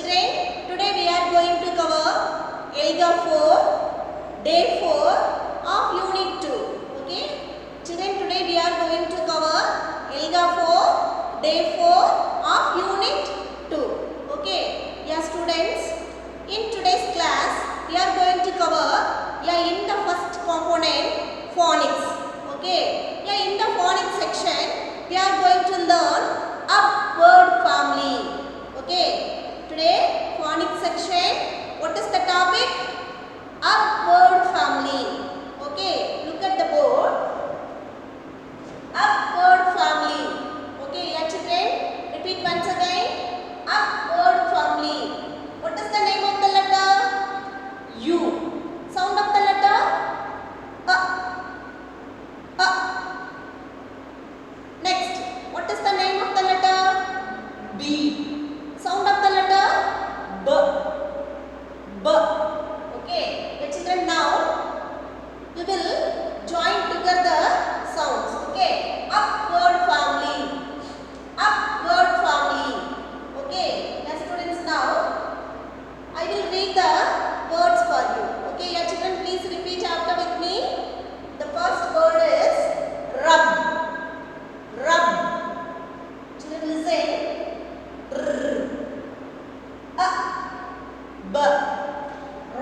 children, today we are going to cover ELGA 4, Day 4 of Unit 2. Okay, children, today we are going to cover ELGA 4, Day 4 of Unit 2. Okay, yeah students, in today's class we are going to cover in the first component phonics. Okay, in the phonics section we are going to learn a word family. Okay, today phonics section, what is the topic? A word family. Okay, look at the board. A word family. Okay, yeah children, repeat once again. A word family. What is the name of the letter? U. Sound of the letter? A. Next, what is the name of the letter? B. Sound of the letter? B. B. Okay, the children, now we will join together sounds. Okay, upward family. Upward family. Okay, the students, now I will read the words for you. Okay, your children, please repeat after with me. The first word is rub. Rub. Children, listen. R. A. B.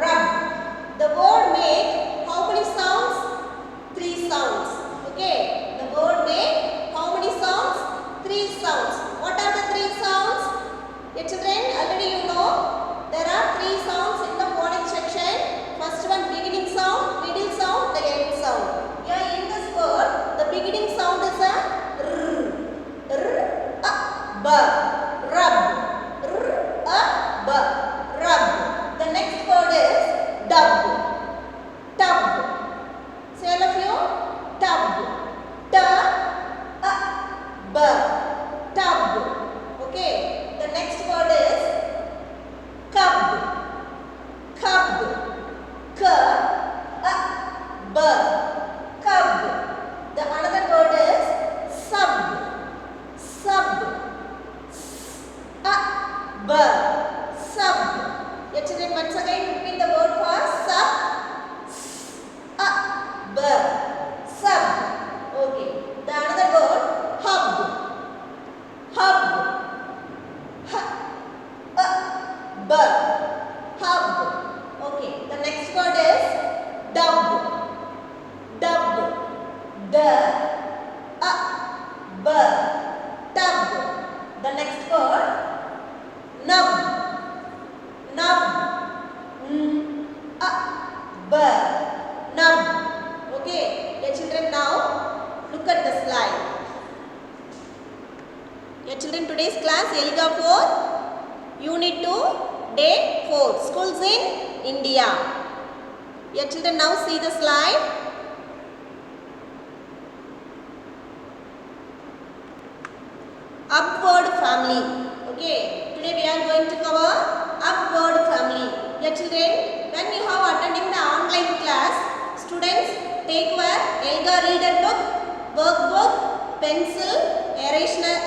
Rub. The word make how many sounds? 3 sounds. Okay. The word make how many sounds? 3 sounds. What are the 3 sounds? Yeah, children, already you know there are 3 sounds in the phonics section. First one, beginning sound, middle sound, the end sound. Yeah, in this word, the beginning sound is a r. R. A. B. Rub. R. A. B. Rub. The next word is dub. Tub. Say all of you. Tub. T. A. B. Tub. Okay. The next word is cub. Cub. K. A. B. Cub. The another word is sub. Sub. S. A. B. Sub. Yeah, children, once again repeat the word for sub. S. A. B. Sub. Okay. The another word hub. Hub. H. A. B. Hub. Okay. The next word is dub. Dub. D. A. B. Tub. The next word nub. Nub. N. A. B. Nub. Okay. Yeah, children, now look at the slide. Yeah, children, today's class ELGA 4, Unit 2, Day 4, Schools in India. Yeah, children, now see the slide. Upward family. Okay, today we are going to cover upward family. Yeah, children, when you have attending the online class, students take your ELGA reader book, workbook, pencil, eraser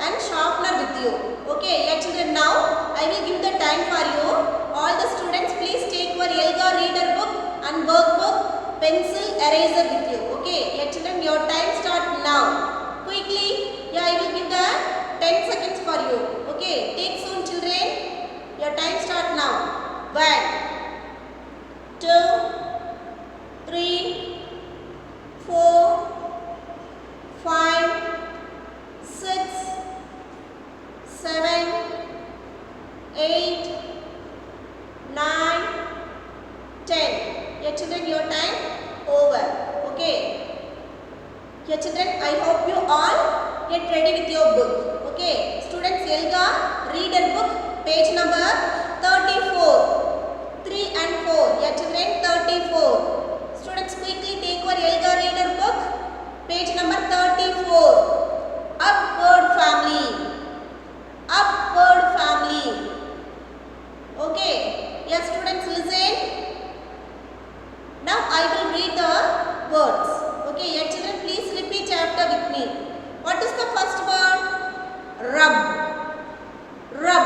and sharpener with you. Okay, yeah, children, now I will give the time for you. All the students, please take your ELGA reader book and workbook, pencil, eraser with you. Okay, yeah, children, your time start now. Quickly. Yeah, I will give the 10 seconds for you. Okay, take soon children. Your time start now. 1, 2, 3, 4, 5, 6, 7, 8, 9, 10. Yeah, children, your time over. Okay. Yeah, children, I hope you all get ready with your book. Okay, students, ELGA reader book, page number 34, 3 and 4. Yeah, children, 34. Students, quickly take your ELGA reader book, page number 34. Upward family. Upward family. Okay, yeah, students, listen. Now I will read the words. Okay, yeah, children, please repeat after with me. What is the first word? Rub. Rub.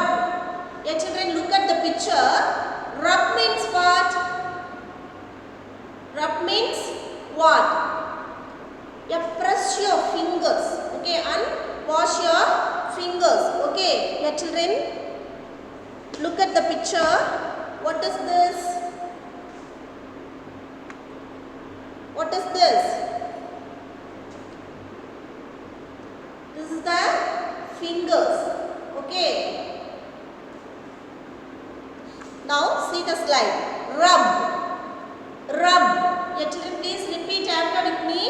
means what? Press your fingers, okay, and wash your fingers, okay. Yeah, children, look at the picture. What is this? What is this? This is the fingers, okay. Now see the slide. Rub, rub. Yeah, children, please repeat after with me.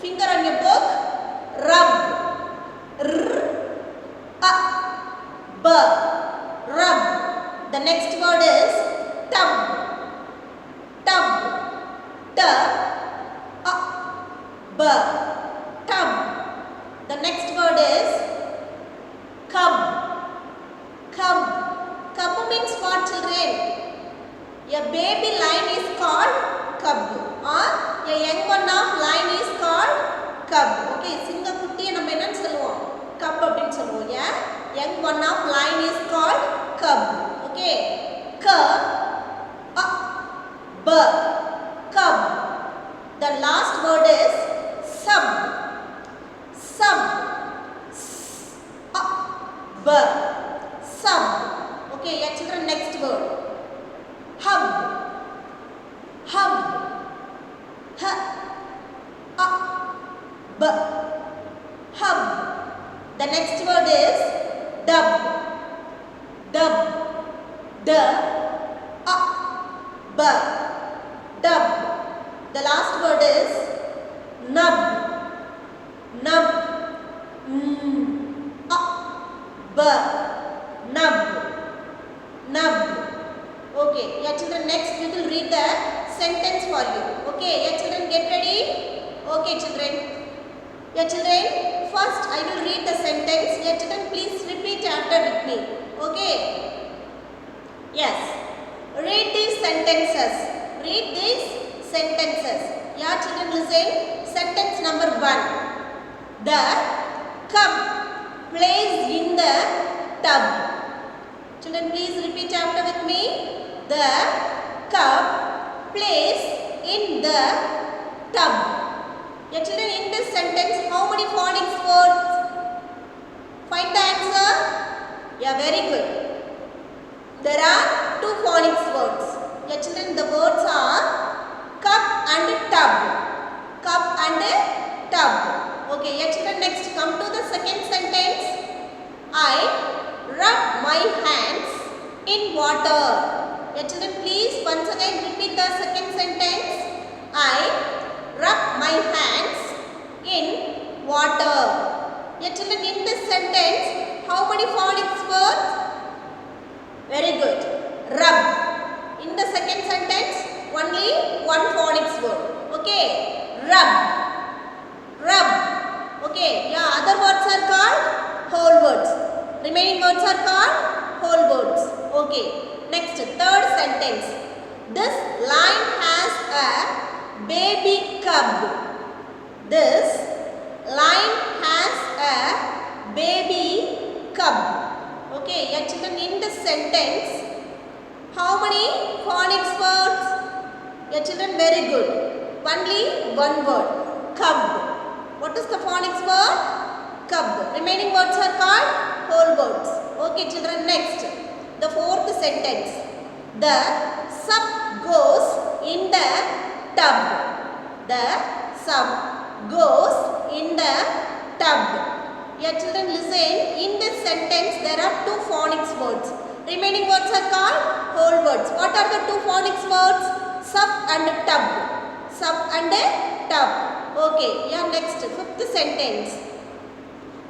Finger on your book. Rub. B. Rub. The next word is tub. Tub. T. B. Tub. The next word is cub. Cub. Cub means what, children? A baby lion is called cub. Or a young one of lion is called cub. Okay, singa kutti நம்ம என்ன சொல்லுவோம்? Cub அப்படினு சொல்லுவோம். Yeah, young one of lion is called cub. Okay, k a b cub. The last word is sub. Sub. S a b sub. Okay, yeah, children, next word. Hub. Hub. H a b hub. The next word is dub. Dub. D a b dub. The last word is nub. Nub. A b nub. Nub. Okay, yeah, children, next we will read the sentence for you. Okay, yeah, children, get ready. Okay, children. Yeah, children, first I will read the sentence. Yeah, children, please repeat after with me. Okay. Yes. Read these sentences. Read these sentences. Yeah, children, listen. Sentence number 1. The cub plays in the tub. Children, please repeat after with me. The cub plays in the tub. Yeah, children, in this sentence, how many phonics words? Find the answer. Yeah, very good. There are 2 phonics words. Yeah, children, the words are cup and tub. Cup and tub. Okay, yeah, children, next come to the second sentence. I rub my hands in water. Yeah, children, please once again repeat the second sentence. I rub my hands in water. Yeah, children, in this sentence, how many phonics words? Very good. Rub. In the second sentence, only 1 phonics word. Okay. Rub. Rub. Okay. Yeah, other words are called whole words. Remaining words are called whole words. Okay. Next, third sentence. This lion has a baby cub. This lion has a baby cub. Okay, yeah, children, in this sentence, how many phonics words? Yeah, children, very good. Only 1 word. Cub. What is the phonics word? Cub. Remaining words are called whole words. Okay, children, next. The fourth sentence. The sub goes in the tub. The sub goes in the tub. Yeah, children, listen. In this sentence, there are 2 phonics words. Remaining words are called whole words. What are the 2 phonics words? Sub and tub. Sub and tub. Okay. Yeah, next. Fifth sentence.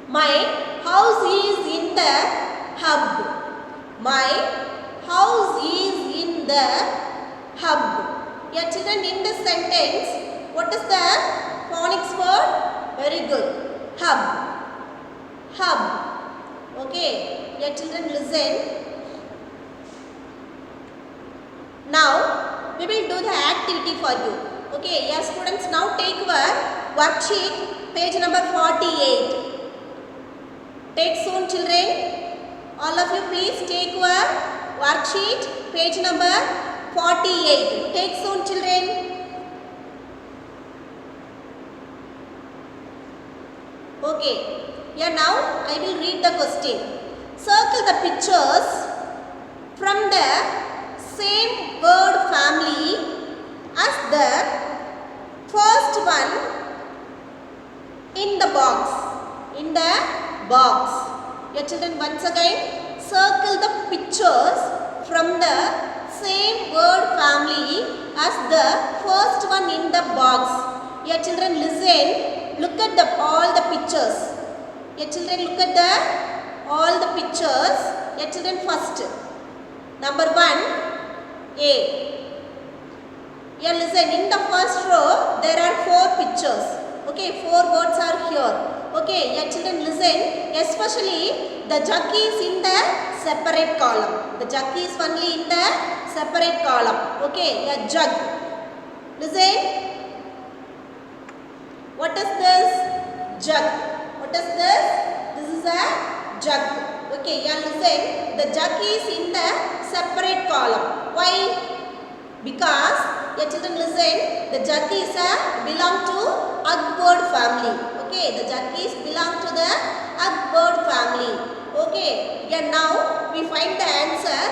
My house is in the hub. My house is in the hub. Yeah, children, in this sentence, what is the phonics word? Very good. Hub. Hub. Okay. Yeah, children, listen. Now, we will do the activity for you. Okay. Yeah, students, now take your worksheet, page number 48. Take soon, children. All of you, please take your worksheet, page number 48. Take soon, children. Okay. Yeah, now I will read the question. Circle the pictures from the same word family as the first one in the box. In the box. Your children, once again, circle the pictures from the same word family as the first one in the box. Your children, listen. Look at all the pictures. Your children, look at all the pictures. Your children, first. Number 1, A. Here listen, in the first row there are 4 pictures. Okay, 4 words are here. Okay, your children, listen. Especially the jug is in the separate column. The jug is only in the separate column. Okay, a jug. Listen. What is this? Jug. What is this? This is a jug. Okay, here listen. The jug is in the separate column. Why? Because, your children, listen. The jug is belong to egg bird family. Okay, the jug is belong to the egg bird family. Okay, here now we find the answer.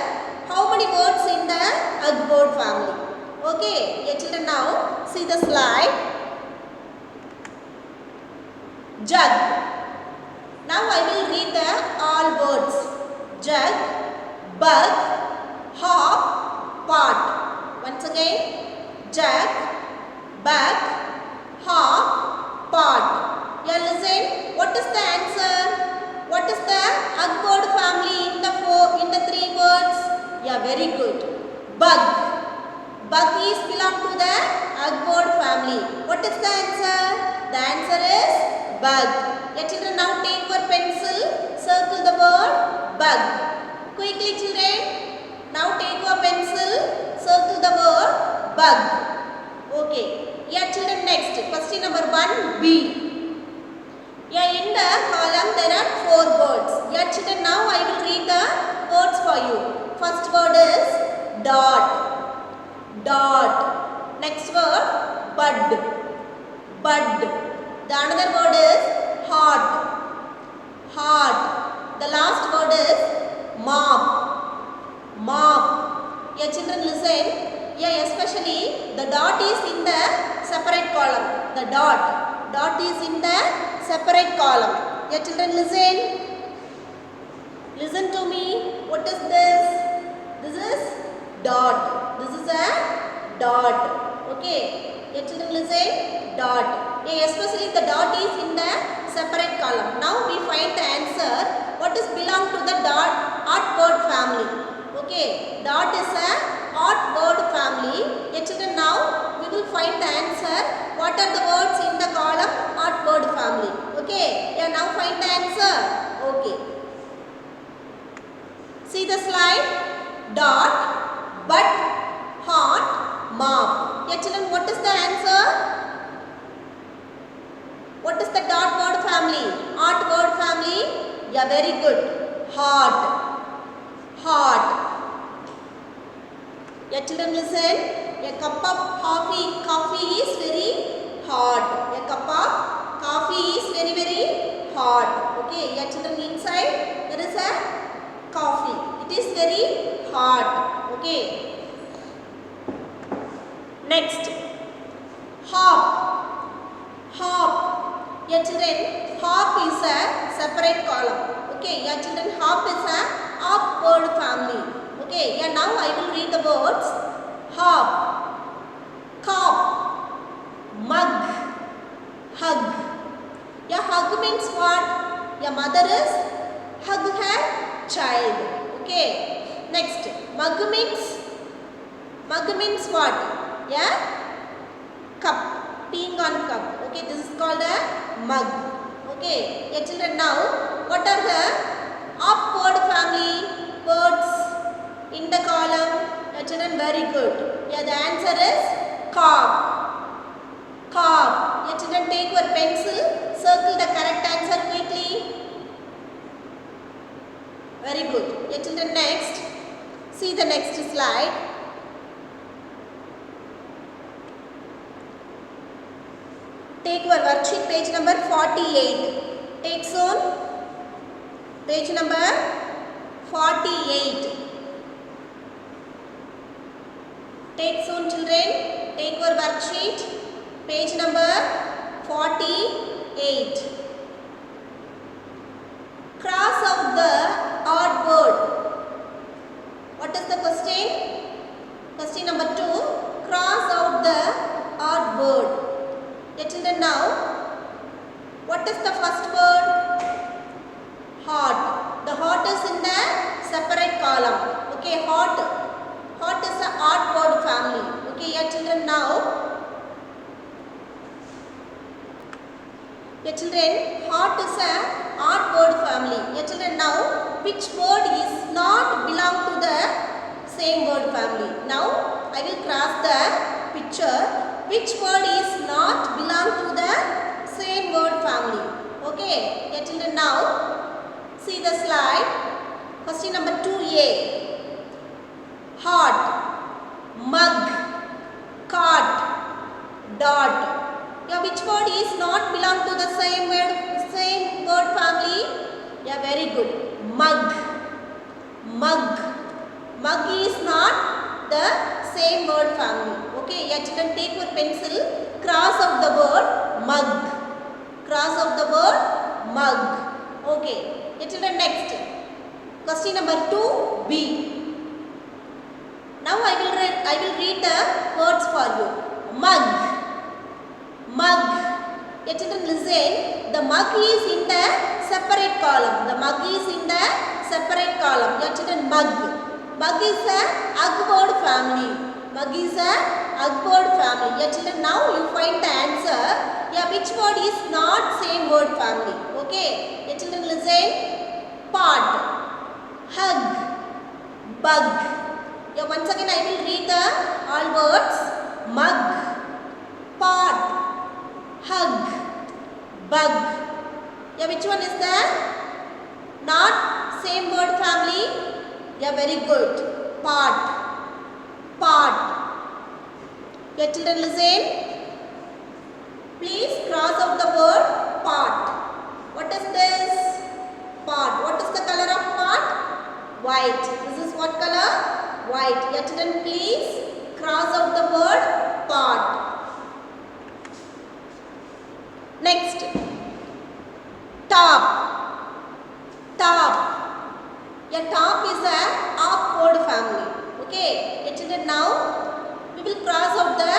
How many words in the egg bird family? Okay, your children, now see the slide. Jug. Now I will read the all words. Jug, bug, hop, pot. Once again, jug, bug, hop, pot. Here listen. What is the answer? What is the egg bird family in the 3 words? Yeah, very good. Bug. Bug is belong to the egg bird family. What is the answer? The answer is bug. Your children, now take your pencil, circle the word bug. Quickly, children. Now take your pencil, circle the word bug. Okay. Your children, next. Question number 1, B. Yeah, in the column there are 4 words. Your children, now I will read the words for you. First word is dot. Dot. Next word, bud. Bud. The another word is heart. Heart. The last word is mop. Mop. Your children, listen. Yeah, especially the dot is in the separate column. The dot. Dot is in the separate column. Your children, listen. Listen to me. What is this? This is dot. This is a dot. Okay. Your children, listen. Dot. Yeah, especially the dot is in the separate column. Now we find the answer. What is belong to the dot odd word family? Okay. Dot is a odd word family. Your children, now we will find the answer. What are the words in the column odd word family? Okay. Yeah, now find the answer. Okay. See the slide. Dot, but, heart, mop. Yeah, children, what is the answer? What is the dot word family? Odd word family? Yeah, very good. Heart. Heart. Yeah, children, listen. A cup of coffee is very hot. A cup of coffee is very, very hot. Okay, yeah, children, inside there is a coffee. It is very hot. Okay. Next, hop. Hop. Yeah, children, hop is a separate column. Okay, yeah, children, hop is a hop word family. Okay, yeah, now I will read the words. Hop, cop, mug, hug. Yeah, hug means what? Your mother is hug her child. Okay. Next, mug means what? Yeah, cup, peeing on cup. Okay, this is called a mug. Okay, yeah, children, now what are the upward family words in the column? Yeah, children, very good. Yeah, the answer is cop. Cop. Yeah, children, take your pencil, circle the correct answer quickly. Very good. Yeah, children, next. See the next slide. Take your worksheet page number 48. Take soon. Page number 48. Take soon, children. Take your worksheet. Page number 48. Cross out the odd word. What is the question? Question number 2. Cross out the odd word. Get children now. What is the first word? Heart. The heart is in the separate column. Okay, heart. Heart is the odd word family. Okay, your children now. Your children, heart is a odd word family. Your children now, which word is not belong to the same word family? Now, I will cross the picture. Which word is not belong to the same word family? Okay, your children now, see the slide. Question number 2A. Heart, mug, cart, dot. Yeah, which word is not belong to the same word family? Yeah, very good. Mug. Mug. Mug is not the same word family. Okay, yeah, children, take your pencil, cross out the word mug. Cross out the word mug. Okay, yeah, children, next. Question number 2B. Now I will read the words for you. Mug. Mug. Yeah, children, listen. The mug is in the separate column. The mug is in the separate column. Yeah, children, mug. Mug is a ug word family. Mug is a ug word family. Yeah, children, now you find the answer. Yeah, which word is not same word family? Okay. Yeah, children, listen. Part, hug, bug. Yeah, once again I will read the all words. Mug, pot, hug, bug. Yeah, which one is the not same word family? Yeah, very good. Pot, pot. Yeah, children, listen. Please cross out the word pot. What is this? Pot. What is the color of pot? White. This is what color? White. Yeah, children, please cross out the word pot. Next. Top. Top. Yeah, top is a off word family. Okay. Yeah, children, now we will cross out the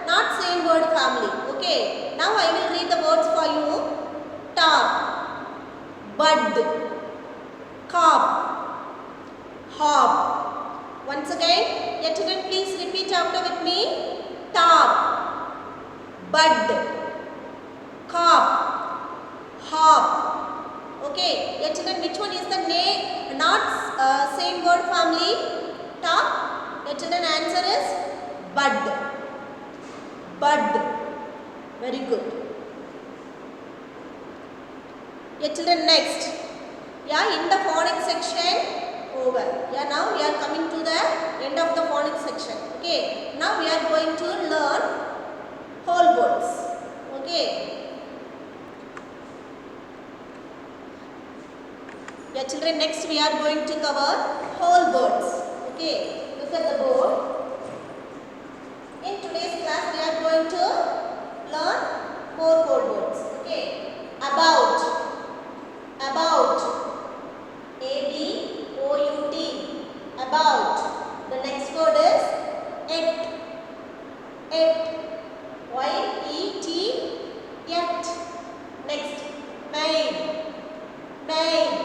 not same word family. Okay. Now I will read the words for you. Top, bud, cop, hop. Once again, yeah, children, please repeat after with me. Top, bud, cop, hop. Okay, yeah, children, which one is the not same word family? Top. Yeah, children, answer is bud. Bud. Very good. Yeah, children, next. Yeah, in the phonics section. Over. Yeah, now we are coming to the end of the phonics section. Okay. Now we are going to learn whole words. Okay. Yeah, children, next we are going to cover whole words. Okay. Look at the board. In today's class we are going to learn 4 whole words. Okay. About. About. A-B-O-U-T. About. The next word is et. Et. Y-E-T. Yet. Next. Made. Made.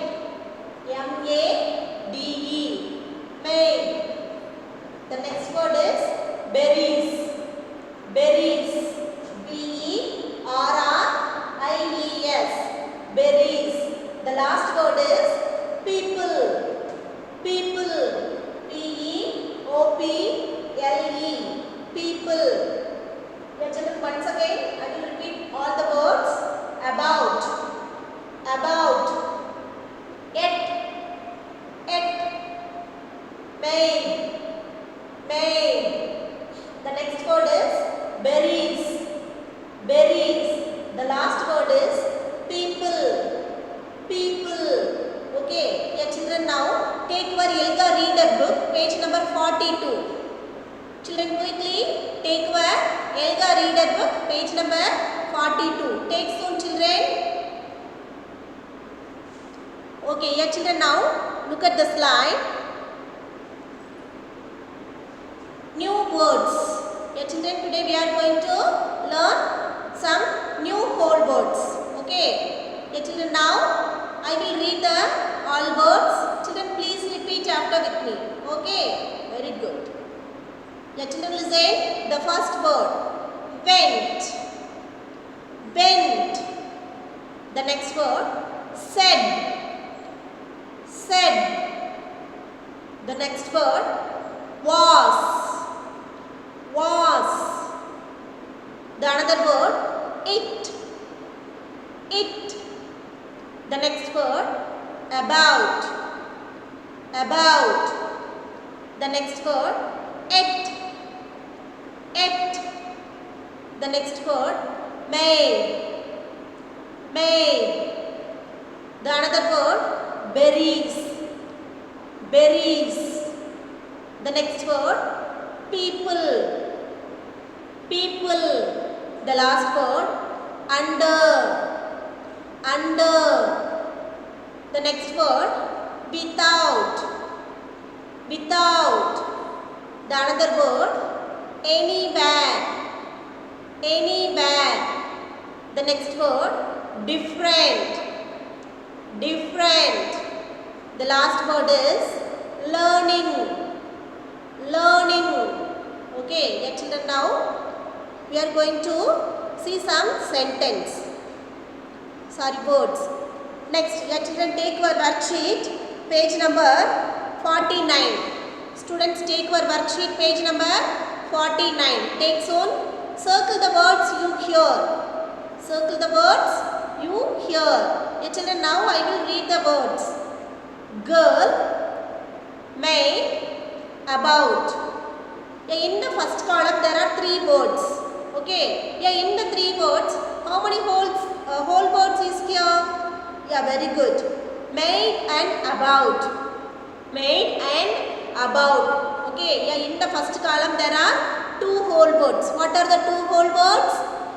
M-A-D-E. Made. 42. Take soon, children. Okay, yeah, children, now look at the slide. New words. Yeah, children, today we are going to learn some new whole words. Okay. Yeah, children, now I will read the all words. Children, please repeat after with me. Okay. Very good. Yeah, children, listen. The first word, went. Went. The next word, said. Said. The next word, was. Was. The another word, it. It. The next word, about. About. The next word, it. It. The next word, made. Made. The another word, berries. Berries. The next word, people. People. The last word, under. Under. The next word, without. Without. The another word, anywhere. Anywhere. The next word, different. Different. The last word is learning. Learning. Okay, yeah, children, now we are going to see some sentence. Sorry, words. Next, yeah, children, take your worksheet, page number 49. Students, take your worksheet, page number 49. Take soon. Circle the words you hear. Circle the words you hear. Yeah, children, now I will read the words. Girl, maid, about. Yeah, in the first column there are 3 words. Okay. Yeah, in the 3 words, how many whole words is here? Yeah, very good. Maid and about. Maid and about. Okay. Yeah, in the first column there are 2 whole words. What are the 2 whole words?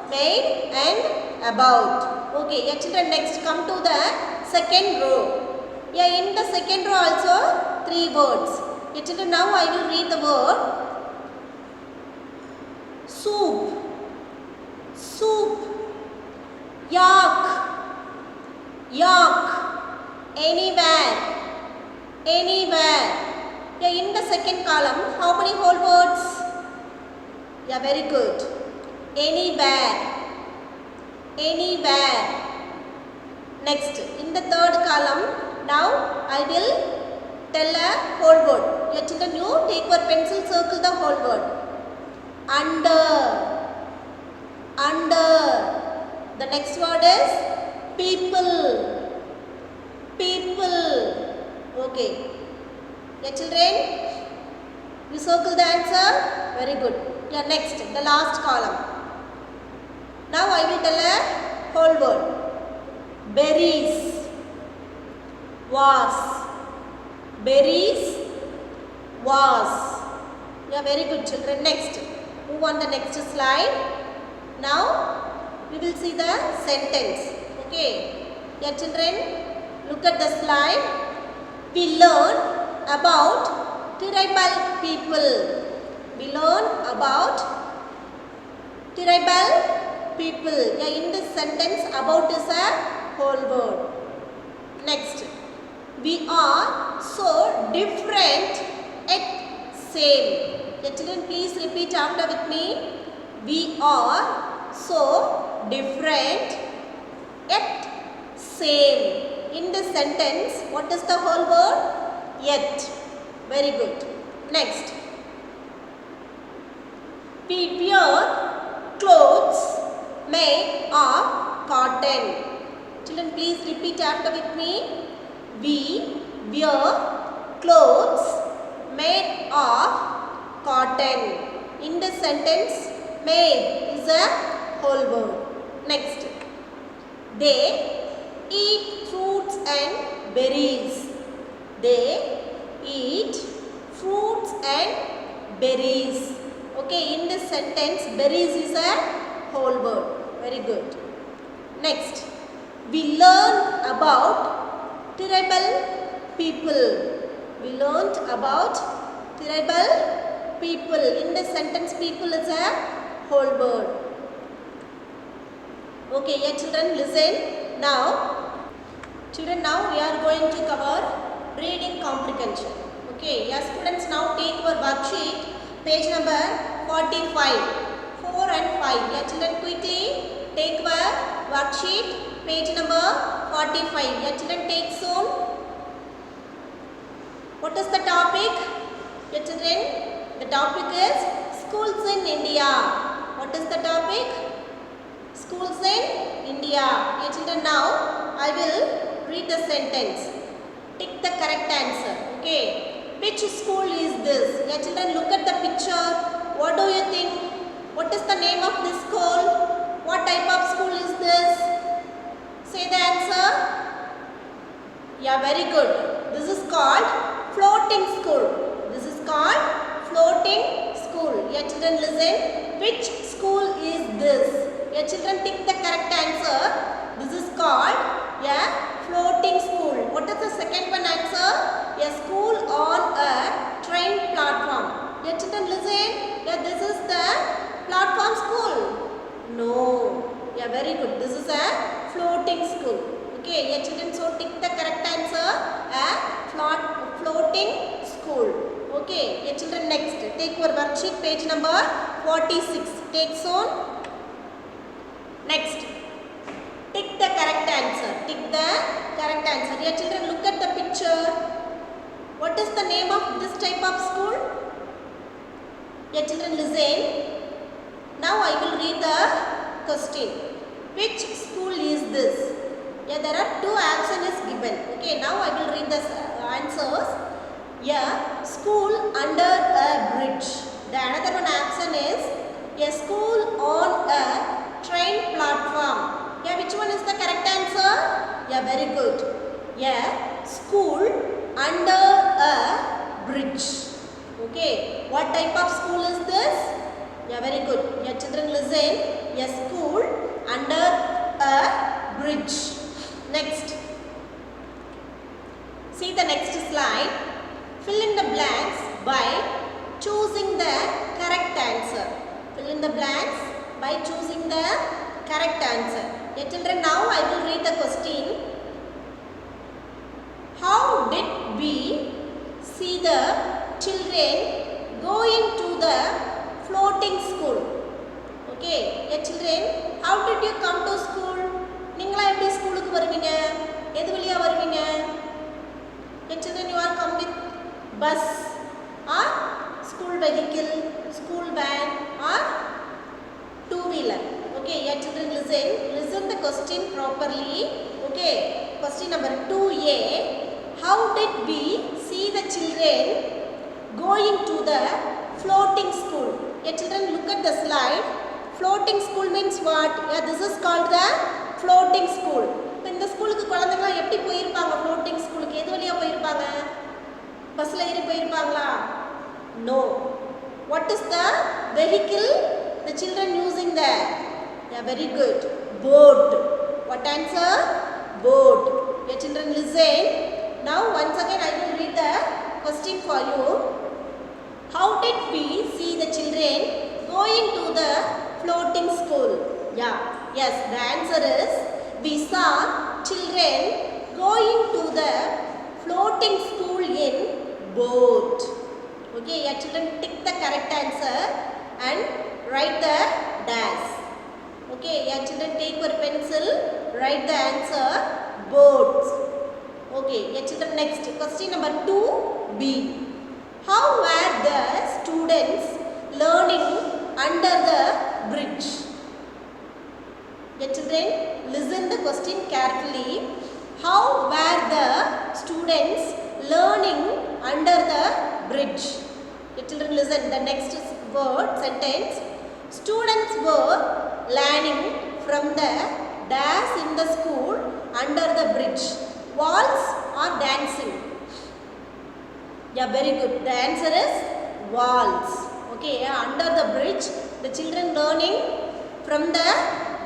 Maid and about. Okay. Yeah, children, next come to the second row. Yeah, in the second row also 3 words. Yeah, children, now I will read the word. Soup. Soup. Yak. Yak. Anywhere. Anywhere. Yeah, in the second column, how many whole words? Yeah, very good. Anywhere. Anywhere. Next, in the third column, now I will tell a whole word. Yeah, children, you take your pencil, circle the whole word. Under. Under. The next word is people. People. Okay. Yeah, children, you circle the answer. Very good. Yeah, next, the last column. Now I will tell a whole word. Berries. Was. Berries. Was. Yeah, very good, children. Next, move on the next slide. Now we will see the sentence. Okay. Yeah, children, look at the slide. We learn about tribal people. We learn about tribal people. Yeah, in this sentence, about is a whole word. Next, we are so different yet same. Yeah, children, please repeat after with me. We are so different yet same. In this sentence, what is the whole word? Yet. Very good. Next, we wear clothes made of cotton. Children, please repeat after with me. We wear clothes made of cotton. In this sentence, made is a whole word. Next, they eat fruits and berries. They eat fruits and berries. Okay, in this sentence, berries is a whole word. Very good. Next, we learn about tribal people. We learnt about tribal people. In the sentence, people is a whole word. Okay, yeah, children, listen. Now, children, now we are going to cover reading comprehension. Okay, yeah, students, now take your worksheet, page number 45, 4 and 5. Yeah, children, quickly take your worksheet, page number 45. Yeah, children, take soon. What is the topic? Yeah, children, the topic is schools in India. What is the topic? Schools in India. Yeah, children, now I will read the sentence. Tick the correct answer. Okay. Which school is this? Yeah, children, look at the picture. What do you think? What is the name of this school? What type of school is this? Say the answer. Yeah, very good. This is called floating school. This is called floating school. Yeah, children, listen. Which school is this? Yeah, children, tick the correct answer. This is called floating school. What is the second one answer? A school on a train platform. Yeah, children, listen. Yeah, this is the platform school. No. Yeah, very good. This is a floating school. Okay, yeah, children, so tick the correct answer. A floating school. Okay, yeah, children, next. Take your worksheet, page number 46. Take soon. Next. Tick the correct answer. Tick the correct answer. Yeah, children, look at the picture. What is the name of this type of school? Yeah, children, listen. Now I will read the question. Which school is this? Yeah, there are two options is given. Okay, now I will read the answers. Yeah, school under a bridge. The another one option is a school on a train platform. Yeah, which one is the correct answer? Yeah, very good. Yeah, school under a bridge. Okay, what type of school is this? Yeah, very good. Yeah, children, listen. A school under a bridge. Next. See the next slide. Fill in the blanks by choosing the correct answer. Fill in the blanks by choosing the correct answer. Yeah, children, now I will read the question. How did we see the children going to the floating school? Okay, yeah, children, how did you come to school? நீங்களா எப்படி ஸ்கூலுக்கு வருவீங்க? எது வழியா வருவீங்க? Yeah, children, you are come with bus or school vehicle, school van or two-wheeler. Okay, yeah, children, listen the question properly. Okay, question number 2A. How did we see the children going to the floating school? Yeah, children, look at the slide. Floating school means what? Yeah, this is called the floating school. இப்போ இந்த ஸ்கூலுக்கு குழந்தைங்களாம் எப்படி போயிருப்பாங்க? floating ஸ்கூலுக்கு எது வழியா போயிருப்பாங்க? பஸ்ல ஏறி போயிருப்பாங்களா? No. What is the vehicle the children using there? Yeah, very good. Boat. What answer? Boat. Yeah, children, listen. Now once again I will read the question for you. How did we see the children going to the floating school? Yeah, yes, the answer is we saw children going to the floating school in boat. Okay, yeah, children, tick the correct answer and write the dash. Okay, yeah, children, take your pencil, write the answer boat. Okay, yeah, children, next question number 2B. How were the students learning under the bridge? Yeah, children, listen the question carefully. How were the students learning under the bridge? Yeah, children, listen the next word sentence. Students were learning from the dash in the school under the bridge. Waltz or dancing? Yeah, very good. The answer is waltz. Okay, under the bridge, the children learning from the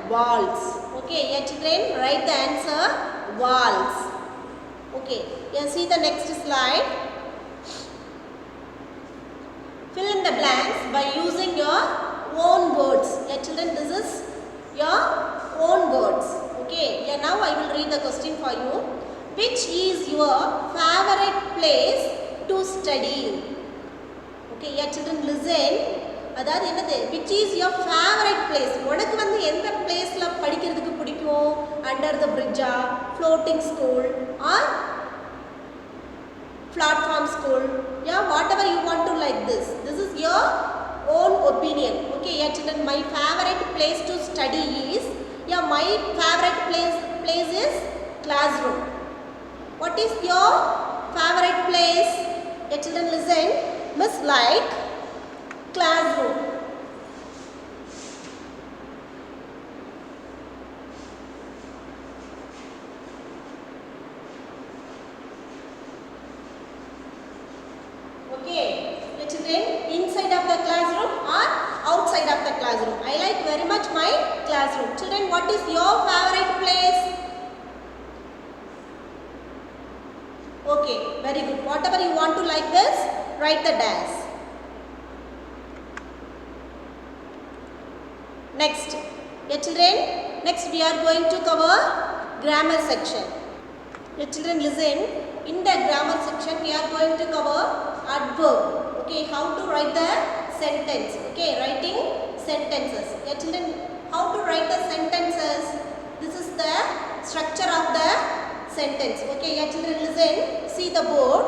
walls. Okay, yeah children, write the answer walls. Okay, yeah, see the next slide. Fill in the blanks by using your own words. Yeah children, this is your own words. Okay, yeah, now I will read the question for you. Which is your favorite place to study? Okay, yeah children, listen. அதாவது என்னது, which is your favorite place? உனக்கு வந்து எந்த பிளேஸ்ல படிக்கிறதுக்கு பிடிக்கும்? Under the bridge, floating school or platform school? Yeah, whatever you want to like this. This is your own opinion. Okay, yeah children, my favorite place to study is, yeah, my favorite place is classroom. What is your favorite place? Yeah children, listen. Miss like classroom. Okay, yeah children, inside of the classroom or outside of the classroom? I like very much my classroom. Children, what is your favorite place? Okay, very good. Whatever you want to like this, write the dash. Next, yeah children, next we are going to cover grammar section. Yeah children, listen. In the grammar section, we are going to cover adverb. Okay, how to write the sentence. Okay, writing sentences. Yeah children, how to write the sentences? This is the structure of the sentence. Okay, yeah children, listen. See the board.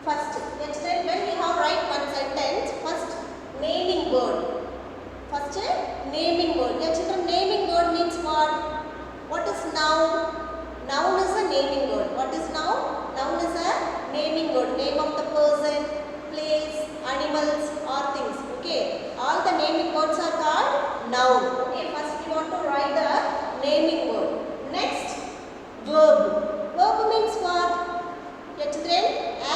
First, yeah children, when we have write one sentence, first naming word. First naming word. Yeah children, naming word means what? What is noun? Noun is a naming word. What is noun? Noun is a naming word. Name of the person, place, animals or things. Okay, all the naming words are called noun. Okay, first we want to write the naming word. Next, verb. Verb means what? Yeah children,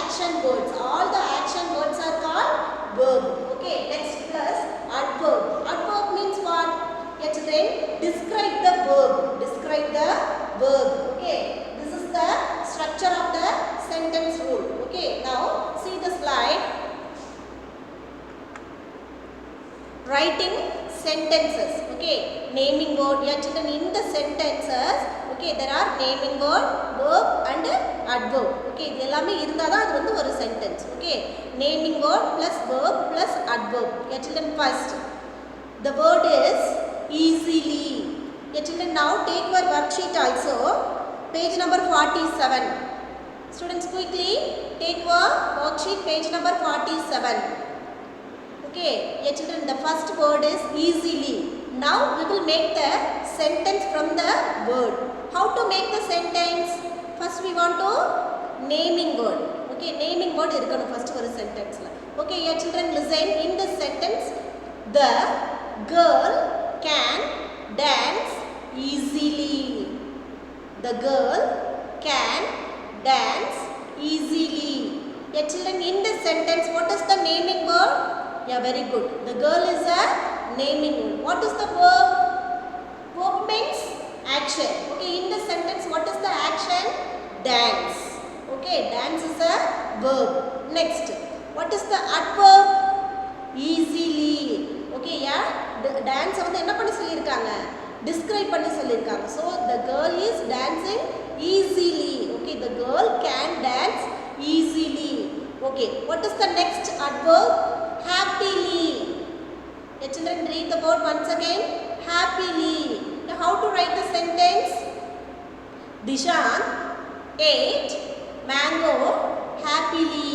action words. All the action words are called verb. Okay, next plus adverb. Adverb means what? Yeah children, describe the verb. Describe the verb. Okay, this is the structure of the sentence rule. Okay, now see the slide. Writing sentences. Okay, naming word. Yeah children, in the sentences, okay, there are naming word, verb and adverb. Okay, இது எல்லாமே இருந்தா தான் அது வந்து ஒரு sentence. Okay, naming word plus verb plus adverb. Yeah children, first the word is easily. Yeah children, now take your worksheet also, page number 47. Students, quickly take your worksheet, page number 47. Okay, yeah children, the first word is easily. Now we will make the sentence from the word. How to make the sentence? First we want to naming word. Okay, naming word irukanu first ஒரு sentenceல. Okay, yeah children, listen. In this sentence, the girl can dance easily. The girl can dance easily. Yeah children, in this sentence, what is the naming word? Yeah, very good. The girl is a naming word. What is the verb? Verb means action. Okay, in the sentence, what is the action? Dance. Okay, dance is a verb. Next, what is the adverb? Easily. Okay, yeah, dance வந்து என்ன பண்ண சொல்லிருக்காங்க? Describe பண்ணி சொல்லிருக்காங்க. So the girl is dancing easily. Okay, the girl can dance easily. Okay, what is the next adverb? Happily. Yeah, children, read the word once again. Happily. Now, how to write the sentence? Dishan ate mango happily.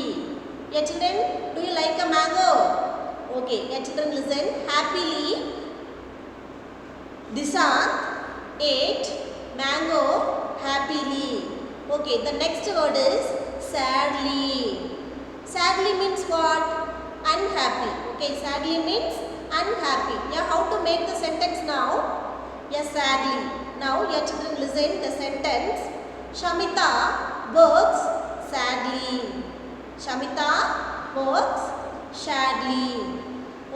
Yeah, children, do you like a mango? Okay, yeah children, listen. Happily, Dishan ate mango happily. Okay, the next word is sadly. Sadly means what? Unhappy. Okay, sadly means unhappy. Yeah, how to make the sentence now? Yeah, sadly. Now, yeah children, listen the sentence. Shamita works sadly. Shamita works sadly.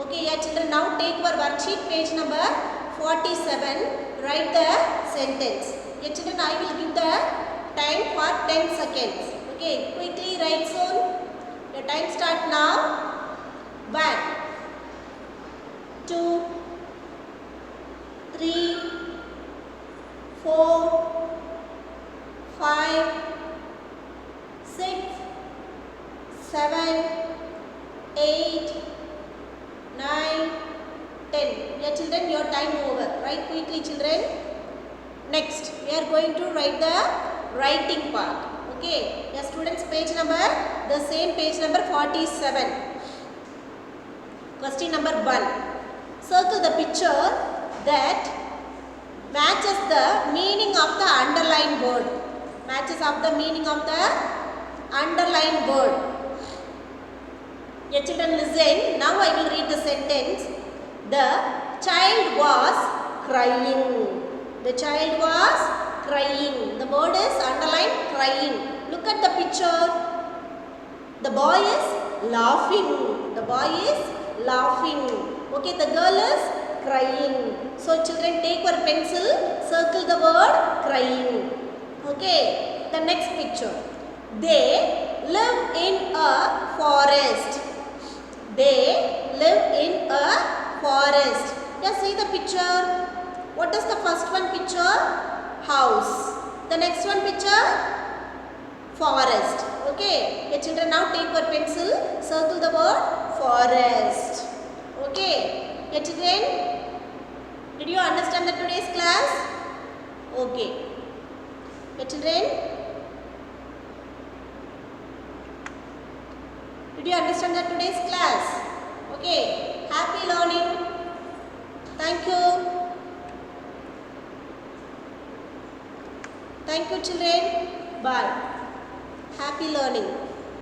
Okay, yeah children, now take your worksheet, page number 47, write the sentence. Here children, I will give the time for 10 seconds. Okay, quickly write soon. The time start now. 1, 2, 3, 4, 5, 6, 7, 8, 9, 10. Yeah children, your time over. Write quickly children. Next, we are going to write the writing part. Okay. Yeah students, page number, the same page number 47. Question number 1. Circle the picture that matches the meaning of the underlined word. Matches of the meaning of the underlined word. Yeah children, listen. Now I will read the sentence. The child was crying. The child was crying. The word is underlined, crying. Look at the picture. The boy is laughing. The boy is laughing. Okay, the girl is crying. So children, take your pencil, circle the word crying. Okay, the next picture. They live in a forest. They live in a forest. Yeah, see the picture. What is the first one picture? House. The next one picture? Forest. Okay. Yeah, children, now take your pencil, circle the word forest. Okay. Yeah, children, did you understand the today's class? Okay. Yeah, children, did you understand the today's class? Okay. Happy learning. Thank you. Thank you children. Bye. Happy learning.